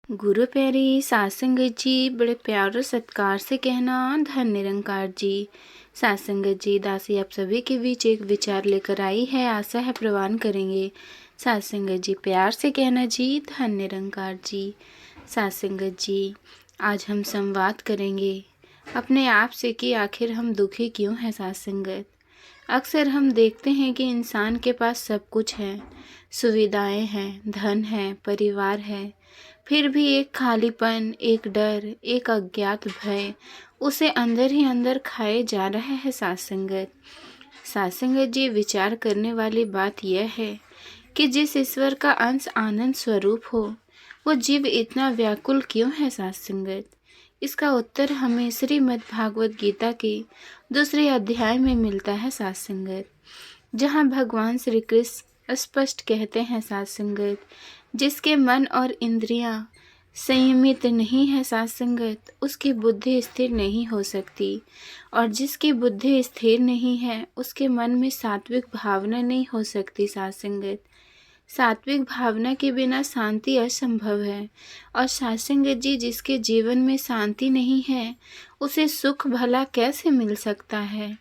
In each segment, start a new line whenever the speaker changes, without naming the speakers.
गुरु प्यारी सात संगत जी बड़े प्यार और सत्कार से कहना धन निरंकार जी। सात संगत जी दासी आप सभी के बीच एक विचार लेकर आई है, आशा है प्रवान करेंगे। सात संगत जी प्यार से कहना जी धन निरंकार जी। सात संगत जी आज हम संवाद करेंगे अपने आप से कि आखिर हम दुखी क्यों हैं। सात संगत अक्सर हम देखते हैं कि इंसान के पास सब कुछ है, सुविधाएं हैं, धन है, परिवार है, फिर भी एक खालीपन, एक डर, एक अज्ञात भय उसे अंदर ही अंदर खाए जा रहा है। सात संगत जी विचार करने वाली बात यह है कि जिस ईश्वर का अंश आनंद स्वरूप हो, वो जीव इतना व्याकुल क्यों है। सात संगत इसका उत्तर हमें श्रीमद् भागवत गीता के दूसरे अध्याय में मिलता है। सात संगत जहाँ भगवान श्री कृष्ण स्पष्ट कहते हैं, सात संगत जिसके मन और इंद्रियां संयमित नहीं है, सात संगत उसकी बुद्धि स्थिर नहीं हो सकती, और जिसकी बुद्धि स्थिर नहीं है उसके मन में सात्विक भावना नहीं हो सकती। सात संगत सात्विक भावना के बिना शांति असंभव है, और सात संगत जी जिसके जीवन में शांति नहीं है उसे सुख भला कैसे मिल सकता है।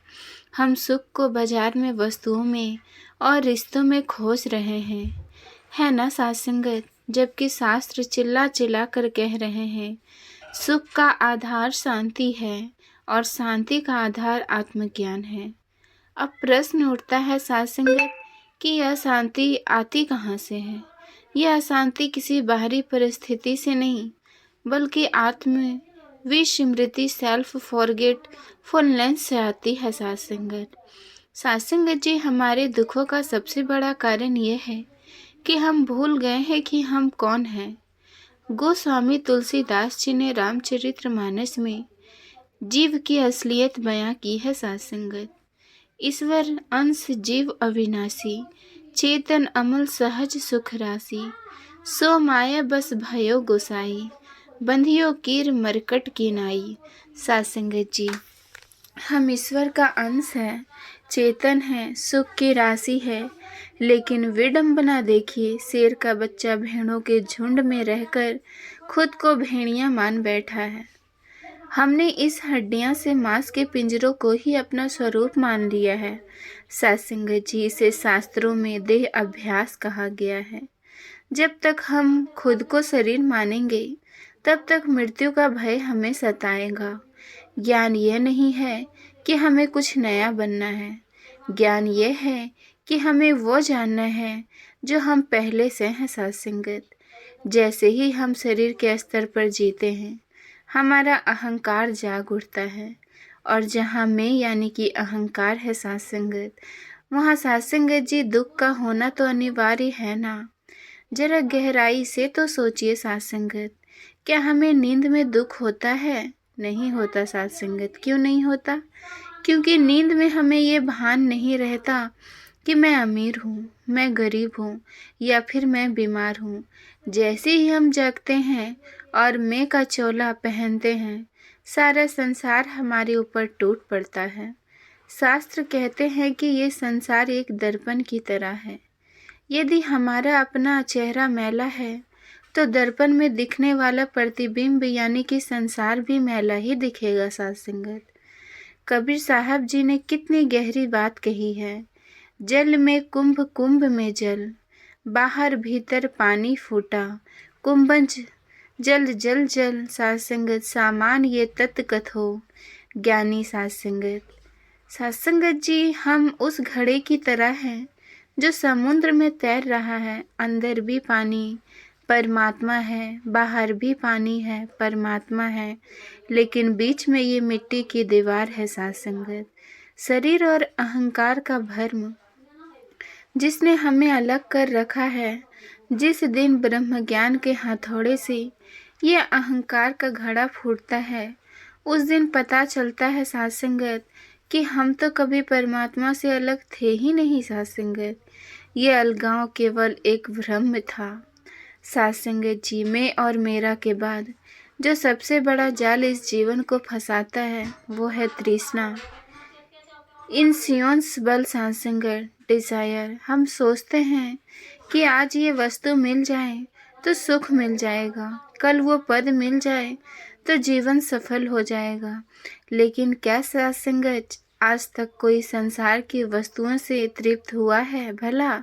हम सुख को बाजार में, वस्तुओं में और रिश्तों में खोज रहे हैं, है ना सात संगत, जबकि शास्त्र चिल्ला चिल्ला कर कह रहे हैं सुख का आधार शांति है और शांति का आधार आत्मज्ञान है। अब प्रश्न उठता है सात संगत कि यह शांति आती कहाँ से है। यह अशांति किसी बाहरी परिस्थिति से नहीं, बल्कि आत्म विस्मृति, सेल्फ फॉरगेटफुलनेस से आती है। सात संगत जी हमारे दुखों का सबसे बड़ा कारण यह है कि हम भूल गए हैं कि हम कौन हैं। गोस्वामी तुलसीदास जी ने रामचरितमानस में जीव की असलियत बयां की है। सात संगत ईश्वर अंश जीव अविनाशी, चेतन अमल सहज सुख राशि, सो माया बस भयो गोसाई, बंधियो कीर मरकट की नाई। सात संगत जी हम ईश्वर का अंश है, चेतन है, सुख की राशि है, लेकिन विडंबना देखिए, शेर का बच्चा भेड़ों के झुंड में रहकर खुद को भेड़िया मान बैठा है। हमने इस हड्डियां से मांस के पिंजरों को ही अपना स्वरूप मान लिया है। सात संगत जी इसे शास्त्रों में देह अभ्यास कहा गया है। जब तक हम खुद को शरीर मानेंगे तब तक मृत्यु का भय हमें सताएगा। ज्ञान यह नहीं है कि हमें कुछ नया बनना है, ज्ञान यह है कि हमें वो जानना है जो हम पहले से हैं। सात संगत जैसे ही हम शरीर के स्तर पर जीते हैं, हमारा अहंकार जाग उठता है, और जहाँ मैं यानी कि अहंकार है सात संगत, वहाँ सात संगत जी दुख का होना तो अनिवार्य है ना। जरा गहराई से तो सोचिए सात संगत, क्या हमें नींद में दुख होता है? नहीं होता सात संगत। क्यों नहीं होता? क्योंकि नींद में हमें ये भान नहीं रहता कि मैं अमीर हूँ, मैं गरीब हूँ, या फिर मैं बीमार हूँ। जैसे ही हम जागते हैं और मैं का चोला पहनते हैं, सारा संसार हमारे ऊपर टूट पड़ता है। शास्त्र कहते हैं कि ये संसार एक दर्पण की तरह है। यदि हमारा अपना चेहरा मैला है तो दर्पण में दिखने वाला प्रतिबिंब यानी कि संसार भी मैला ही दिखेगा। सात संगत कबीर साहब जी ने कितनी गहरी बात कही है। जल में कुंभ, कुंभ में जल, बाहर भीतर पानी फूटा, कुंभज जल जल जल। सात संगत सामान ये तत् कथो ज्ञानी। सात संगत जी हम उस घड़े की तरह हैं जो समुद्र में तैर रहा है। अंदर भी पानी परमात्मा है, बाहर भी पानी है, परमात्मा है, लेकिन बीच में ये मिट्टी की दीवार है। सात संगत शरीर और अहंकार का भ्रम जिसने हमें अलग कर रखा है। जिस दिन ब्रह्म ज्ञान के हथौड़े से ये अहंकार का घड़ा फूटता है, उस दिन पता चलता है सात संगत कि हम तो कभी परमात्मा से अलग थे ही नहीं। सात संगत ये अलगाव केवल एक भ्रम था। सात संगत जी मैं और मेरा के बाद जो सबसे बड़ा जाल इस जीवन को फंसाता है वो है तृष्णा, इंसियोंस बल। सात संगत डिजायर हम सोचते हैं कि आज ये वस्तु मिल जाए तो सुख मिल जाएगा, कल वो पद मिल जाए तो जीवन सफल हो जाएगा। लेकिन क्या साथ संगत आज तक कोई संसार की वस्तुओं से तृप्त हुआ है भला?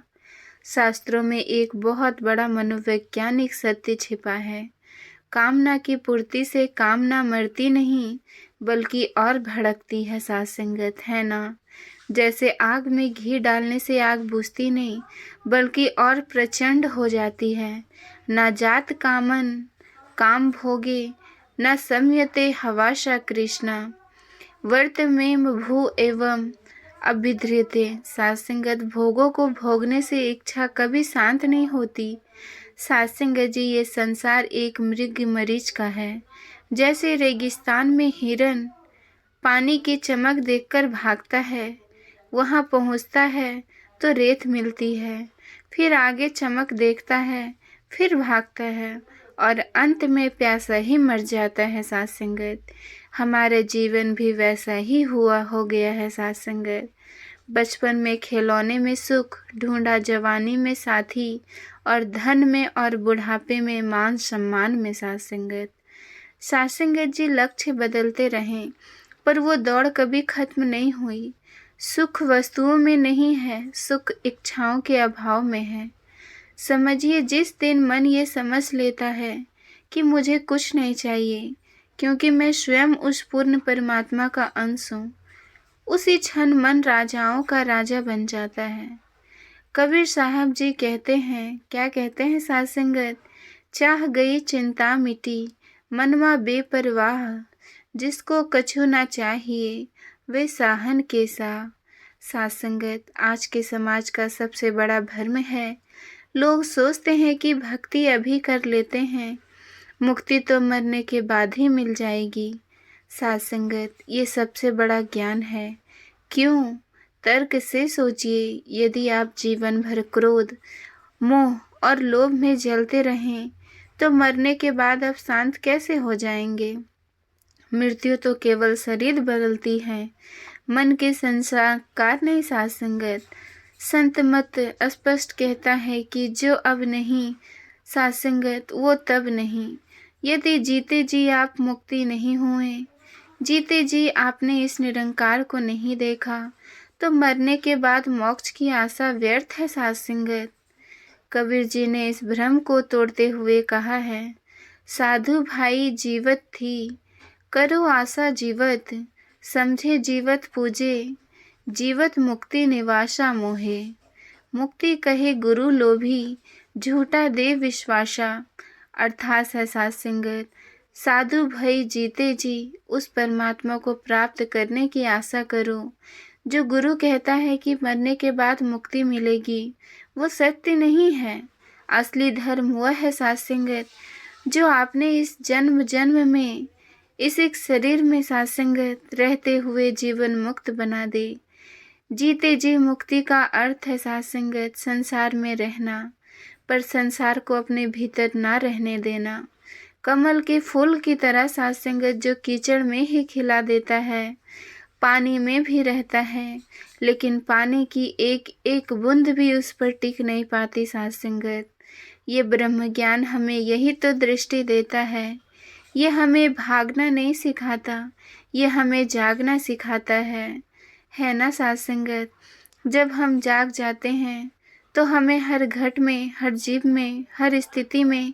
शास्त्रों में एक बहुत बड़ा मनोवैज्ञानिक सत्य छिपा है। कामना की पूर्ति से कामना मरती नहीं बल्कि और भड़कती है साथ संगत, है ना? जैसे आग में घी डालने से आग बुझती नहीं बल्कि और प्रचंड हो जाती है। ना जात कामन काम भोगे न संयते हवाशा कृष्णा वर्त में भू एवं अभिद्रियते। साथ संगत भोगों को भोगने से इच्छा कभी शांत नहीं होती। साथ संगत जी, ये संसार एक मृग मरीच का है। जैसे रेगिस्तान में हिरन पानी की चमक देखकर भागता है, वहां पहुंचता है तो रेत मिलती है, फिर आगे चमक देखता है, फिर भागता है और अंत में प्यासा ही मर जाता है। साथ संगत, हमारा जीवन भी वैसा ही हो गया है। साथ संगत, बचपन में खिलौने में सुख ढूंढा, जवानी में साथी और धन में, और बुढ़ापे में मान सम्मान में। साथ संगत जी, लक्ष्य बदलते रहें पर वो दौड़ कभी खत्म नहीं हुई। सुख वस्तुओं में नहीं है, सुख इच्छाओं के अभाव में है। समझिए, जिस दिन मन ये समझ लेता है कि मुझे कुछ नहीं चाहिए क्योंकि मैं स्वयं उस पूर्ण परमात्मा का अंश हूँ, उसी क्षण मन राजाओं का राजा बन जाता है। कबीर साहब जी कहते हैं, क्या कहते हैं साथ संगत? चाह गई चिंता मिटी मनवा बेपरवाह, जिसको कछु ना चाहिए वे साहन के सा। साथ संगत, आज के समाज का सबसे बड़ा भ्रम है, लोग सोचते हैं कि भक्ति अभी कर लेते हैं, मुक्ति तो मरने के बाद ही मिल जाएगी। साथ संगत, ये सबसे बड़ा ज्ञान है। क्यों? तर्क से सोचिए, यदि आप जीवन भर क्रोध, मोह और लोभ में जलते रहें तो मरने के बाद आप शांत कैसे हो जाएंगे? मृत्यु तो केवल शरीर बदलती है, मन के संस्कार नहीं। साथ संगत, संत मत स्पष्ट कहता है कि जो अब नहीं साथ संगत वो तब नहीं। यदि जीते जी आप मुक्ति नहीं हुए, जीते जी आपने इस निरंकार को नहीं देखा, तो मरने के बाद मोक्ष की आशा व्यर्थ है। साथ संगत, कबीर जी ने इस भ्रम को तोड़ते हुए कहा है, साधु भाई जीवत थी करो आशा जीवत, समझे जीवत पूजे, जीवत मुक्ति निवासा मोहे। मुक्ति कहे गुरु लोभी, झूठा दे विश्वासा। अर्थात है साथ संगत, साधु भाई जीते जी उस परमात्मा को प्राप्त करने की आशा करो। जो गुरु कहता है कि मरने के बाद मुक्ति मिलेगी, वो सत्य नहीं है। असली धर्म वह है साथ संगत, जो आपने इस जन्म जन्म में इस एक शरीर में साथ संगत रहते हुए जीवन मुक्त बना दे। जीते जी मुक्ति का अर्थ है साथ संगत संसार में रहना, पर संसार को अपने भीतर ना रहने देना। कमल के फूल की तरह साथ संगत, जो कीचड़ में ही खिला देता है, पानी में भी रहता है, लेकिन पानी की एक एक बूंद भी उस पर टिक नहीं पाती। साथ संगत, ये ब्रह्म ज्ञान हमें यही तो दृष्टि देता है। ये हमें भागना नहीं सिखाता, ये हमें जागना सिखाता है ना साथ संगत? जब हम जाग जाते हैं तो हमें हर घट में, हर जीव में, हर स्थिति में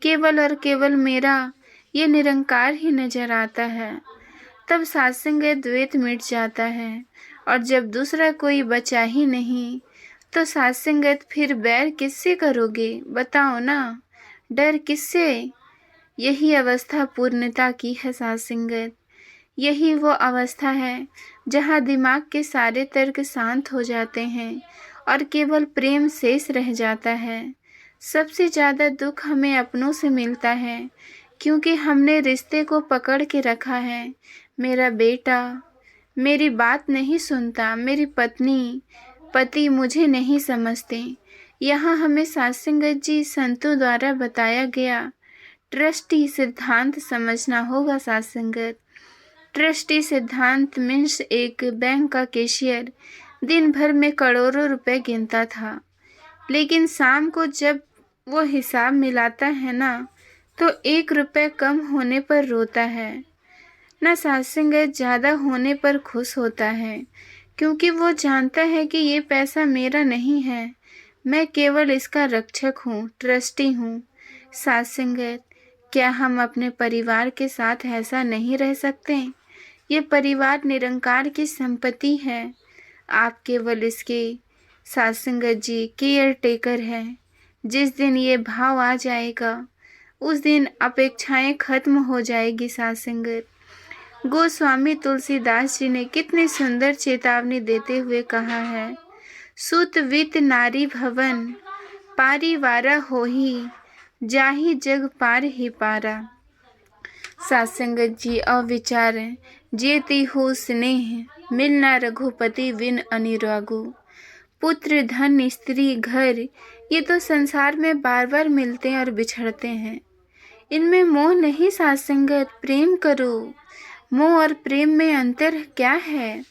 केवल और केवल मेरा ये निरंकार ही नजर आता है। तब साथ संगत द्वैत मिट जाता है, और जब दूसरा कोई बचा ही नहीं तो साथ संगत फिर बैर किससे करोगे? बताओ ना, डर किससे? यही अवस्था पूर्णता की है साथ संगत। यही वो अवस्था है जहाँ दिमाग के सारे तर्क शांत हो जाते हैं और केवल प्रेम शेष रह जाता है। सबसे ज़्यादा दुख हमें अपनों से मिलता है, क्योंकि हमने रिश्ते को पकड़ के रखा है। मेरा बेटा मेरी बात नहीं सुनता, मेरी पत्नी पति मुझे नहीं समझते। यहाँ हमें साथ संगत जी संतों द्वारा बताया गया ट्रस्टी सिद्धांत समझना होगा। साथ संगत, ट्रस्टी सिद्धांत मीन्स एक बैंक का कैशियर दिन भर में करोड़ों रुपए गिनता था, लेकिन शाम को जब वो हिसाब मिलाता है ना, तो 1 रुपए कम होने पर रोता है, न सत्संगत ज़्यादा होने पर खुश होता है, क्योंकि वो जानता है कि ये पैसा मेरा नहीं है, मैं केवल इसका रक्षक हूँ, ट्रस्टी हूँ। सत्संगत, क्या हम अपने परिवार के साथ ऐसा नहीं रह सकते? ये परिवार निरंकार की संपत्ति है, आप केवल इसके सत्संगत जी केयर टेकर हैं। जिस दिन ये भाव आ जाएगा उस दिन अपेक्षाएं खत्म हो जाएगी। सत्संगत, गोस्वामी तुलसीदास जी ने कितनी सुंदर चेतावनी देते हुए कहा है, सुत वित नारी भवन पारिवारा होही, जाहि जग पार ही पारा। सत्संगत जी अविचार जेति हो स्नेह, मिलना रघुपति विन अनुरागु। पुत्र धन स्त्री घर ये तो संसार में बार बार मिलते और बिछड़ते हैं, इनमें मोह नहीं। सत्संगत, प्रेम करो। मोह और प्रेम में अंतर क्या है?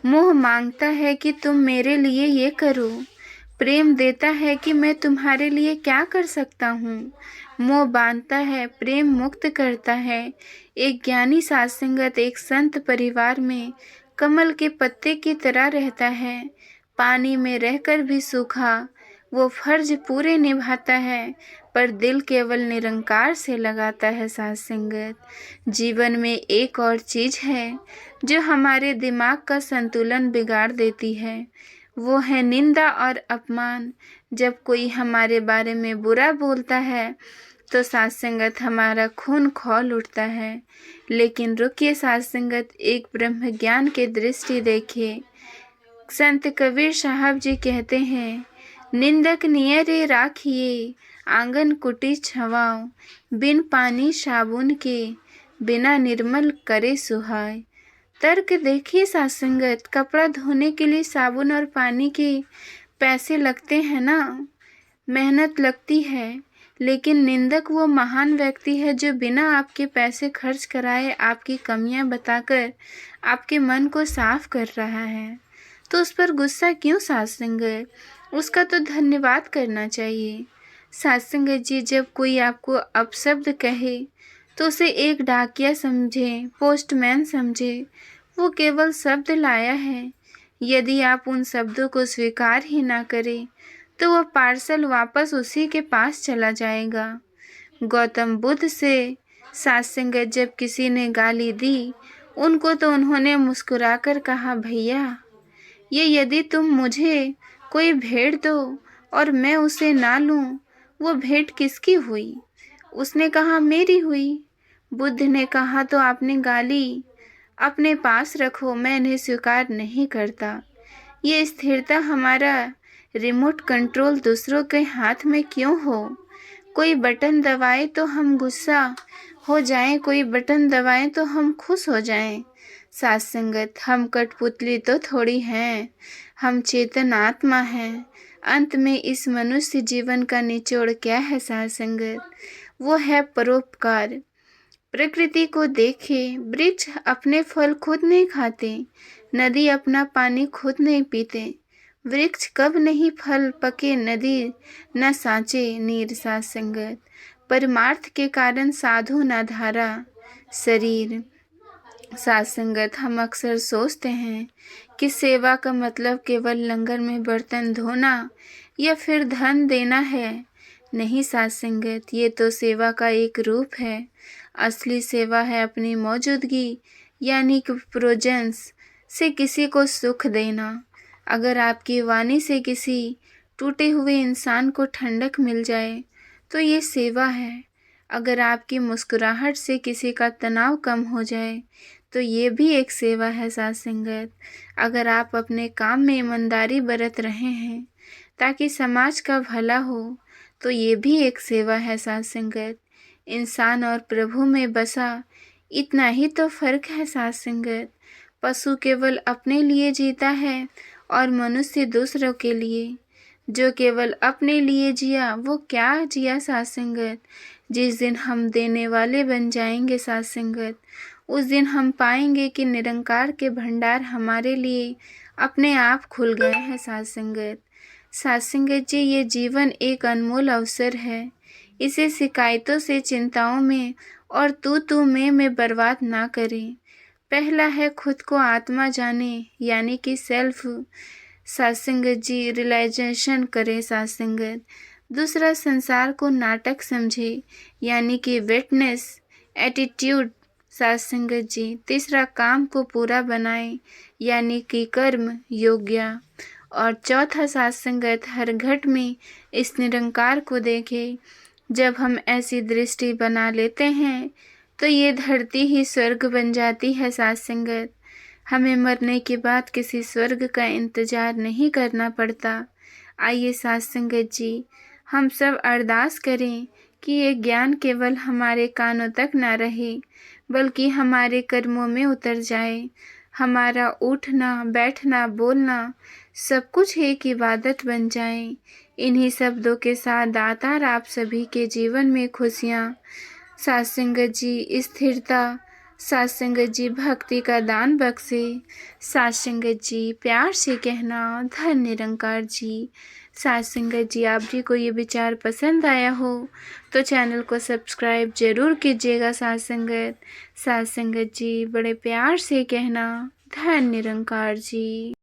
मोह मांगता है कि तुम मेरे लिए ये करो, प्रेम देता है कि मैं तुम्हारे लिए क्या कर सकता हूँ। मोह बांधता है, प्रेम मुक्त करता है। एक ज्ञानी सत्संगत एक संत परिवार में कमल के पत्ते की तरह रहता है, पानी में रहकर भी सूखा, वो फर्ज पूरे निभाता है, पर दिल केवल निरंकार से लगाता है। सत्संगत, जीवन में एक और चीज है जो हमारे दिमाग का संतुलन बिगाड़ देती है, वो है निंदा और अपमान। जब कोई हमारे बारे में बुरा बोलता है तो सत्संगत हमारा खून खौल उठता है। लेकिन रुकिए सत्संगत, एक ब्रह्म ज्ञान के दृष्टि देखिए। संत कबीर साहब जी कहते हैं, निंदक नियरे राखिए, आंगन कुटी छवाओ, बिन पानी साबुन के, बिना निर्मल करे सुहाय। तर्क देखिए सत्संगत, कपड़ा धोने के लिए साबुन और पानी के पैसे लगते हैं ना, मेहनत लगती है, लेकिन निंदक वो महान व्यक्ति है जो बिना आपके पैसे खर्च कराए आपकी कमियां बताकर आपके मन को साफ कर रहा है। तो उस पर गुस्सा क्यों सत्संगत? उसका तो धन्यवाद करना चाहिए। सत्संगत जी, जब कोई आपको अपशब्द कहे तो उसे एक डाकिया समझे, पोस्टमैन समझे, वो केवल शब्द लाया है। यदि आप उन शब्दों को स्वीकार ही ना करें तो वह पार्सल वापस उसी के पास चला जाएगा। गौतम बुद्ध से सत्संगत जब किसी ने गाली दी, उनको तो उन्होंने मुस्कुराकर कहा, भैया ये यदि तुम मुझे कोई भेंट दो और मैं उसे ना लूं, वो भेंट किसकी हुई? उसने कहा, मेरी हुई। बुद्ध ने कहा, तो आपने गाली अपने पास रखो, मैं इन्हें स्वीकार नहीं करता। ये स्थिरता हमारा रिमोट कंट्रोल दूसरों के हाथ में क्यों हो? कोई बटन दबाए तो हम गुस्सा हो जाएं, कोई बटन दबाए तो हम खुश हो जाएं। सत्संगत, हम कठपुतली तो थोड़ी हैं, हम चेतन आत्मा हैं। अंत में इस मनुष्य जीवन का निचोड़ क्या है सत्संगत? वो है परोपकार। प्रकृति को देखे, वृक्ष अपने फल खुद नहीं खाते, नदी अपना पानी खुद नहीं पीते। वृक्ष कब नहीं फल पके, नदी न साँचे नीर। सत्संगत, परमार्थ के कारण साधु न धारा शरीर। सत्संगत, हम अक्सर सोचते हैं कि सेवा का मतलब केवल लंगर में बर्तन धोना या फिर धन देना है। नहीं सत्संगत, ये तो सेवा का एक रूप है। असली सेवा है अपनी मौजूदगी यानी कि प्रेजेंस से किसी को सुख देना। अगर आपकी वाणी से किसी टूटे हुए इंसान को ठंडक मिल जाए तो ये सेवा है। अगर आपकी मुस्कुराहट से किसी का तनाव कम हो जाए तो ये भी एक सेवा है। सत्संगत, अगर आप अपने काम में ईमानदारी बरत रहे हैं ताकि समाज का भला हो तो ये भी एक सेवा है। सत्संगत, इंसान और प्रभु में बसा इतना ही तो फर्क है। सत्संगत, पशु केवल अपने लिए जीता है और मनुष्य दूसरों के लिए। जो केवल अपने लिए जिया वो क्या जिया। सत्संगत, जिस दिन हम देने वाले बन जाएंगे सत्संगत, उस दिन हम पाएंगे कि निरंकार के भंडार हमारे लिए अपने आप खुल गए हैं। सत्संगत, सत्संगत जी, ये जीवन एक अनमोल अवसर है। इसे शिकायतों से, चिंताओं में और तू मैं बर्बाद ना करें। पहला है खुद को आत्मा जाने, यानी कि सेल्फ सत्संगत जी रियलाइजेशन करें सत्संगत। दूसरा, संसार को नाटक समझे, यानी कि विटनेस एटीट्यूड सत्संगत जी। तीसरा, काम को पूरा बनाए, यानी कि कर्म योग्य। और चौथा, सत्संगत हर घट में इस निरंकार को देखे। जब हम ऐसी दृष्टि बना लेते हैं तो ये धरती ही स्वर्ग बन जाती है सत्संगत। हमें मरने के बाद किसी स्वर्ग का इंतजार नहीं करना पड़ता। आइए सत्संगत जी, हम सब अरदास करें कि ये ज्ञान केवल हमारे कानों तक ना रहे, बल्कि हमारे कर्मों में उतर जाए। हमारा उठना, बैठना, बोलना सब कुछ एक इबादत बन जाए। इन्हीं शब्दों के साथ दातार आप सभी के जीवन में खुशियाँ, सत्संगत जी स्थिरता, सत्संगत जी भक्ति का दान बख्शे। सत्संगत जी प्यार से कहना धन निरंकार जी। सत्संगत जी, आप जी को ये विचार पसंद आया हो तो चैनल को सब्सक्राइब जरूर कीजिएगा सत्संगत। सत्संगत जी बड़े प्यार से कहना धन निरंकार जी।